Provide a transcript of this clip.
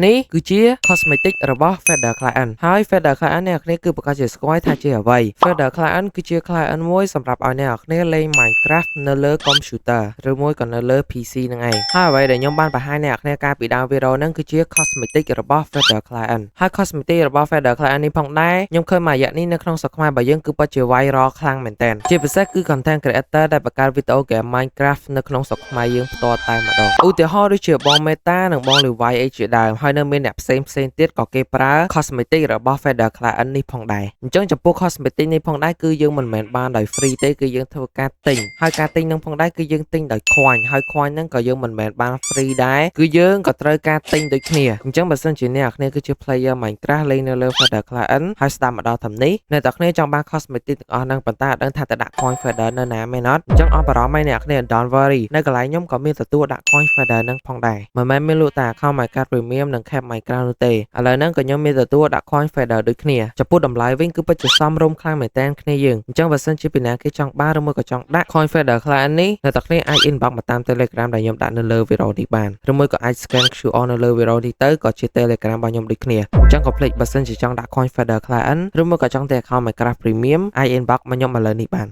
នេះគឺជា cosmetic របស់ Feather Client ហើយ Feather Client អ្នកនេះគឺប្រកាសជាស្គាល់ថាជាអ្វី Feather Client គឺជា client មួយសម្រាប់ឲ្យអ្នកគ្នាលេង Minecraft នៅលើ computer ឬមួយក៏នៅលើ PC ហ្នឹងឯងហើយអ្វីដែលខ្ញុំបានបង្ហាញអ្នកគ្នាកាលពីដើមវីដេអូហ្នឹងគឺជា cosmetic របស់ Feather Client ហើយ cosmetic របស់ Feather Client នេះផងដែរខ្ញុំឃើញមួយរយៈនេះនៅក្នុងស្រុកខ្មែររបស់យើងគឺពិតជា viral ខ្លាំងមែនតើជាពិសេសគឺ content creator ដែលបង្កើតវីដេអូ game Minecraft នៅក្នុងស្រុកខ្មែរយើងផ្ទាល់តែម្ដងឧទាហរណ៍ដូចជាបង Meta និងបង Levi អីជាដើមហើយនៅមានអ្នកផ្សេងទៀតក៏គេប្រើ cosmetic របស់ Feather Client នេះផងដែរអញ្ចឹងចំពោះ cosmetic នេះផងដែរគឺយើងមិនមែនបានដោយ free ទេគឺយើងធ្វើការទិញហើយការទិញនឹងផងដែរគឺយើងទិញដោយ coin ហើយ coin ហ្នឹងក៏យើងមិនមែនបាន free ដែរគឺយើងក៏ត្រូវការទិញដូចគ្នាអញ្ចឹងបើសិនជាអ្នកគ្នាគឺជា player Minecraft លេងនៅលើ Feather Client ហើយស្ដាប់មកដល់ធំនេះអ្នកទាំងគ្នាចង់បាន cosmetic ទាំងអស់ហ្នឹងប៉ុន្តែអត់ដឹងថាទៅដាក់ coin Feather នៅណាមែនអត់អញ្ចឹងអត់បារម្ភឯអ្នកគ្នា don't worry នៅកន្លែងខ្ញុំក៏មានទទួលដាក់ coin Feather ហ្នឹងផងដែរមិនមែនមានលក់តែ account Minecraft Premium និង Cap Minecraft នោះទេឥឡូវហ្នឹងក៏ខ្ញុំមានទទួលដាក់ coin Feather ដូចគ្នាចំពោះតម្លៃវិញគឺពិតជាសមរម្យខ្លាំងមែនតើគ្នាយើងអញ្ចឹងបើសិនជាពីណាគេចង់បានឬមួយក៏ចង់ដាក់ coin Feather Client នេះអ្នកទាំងគ្នាអាច inbox មកតាម Telegram ដែលខ្ញុំដាក់នៅលើវីដេអូនេះបានឬមួយក៏អាច scan QR នៅលើវីដេអូនេះទៅក៏ជា Telegram របស់ខ្ញុំដូចគ្នាអញ្ចឹងកុំភ្លេចបើសិនជាចង់ដាក់ coin Feather Client ឬមួយក៏ចង់តែ account Minecraft Premium អាច inbox មកខ្ញុំឥឡូវនេះបាន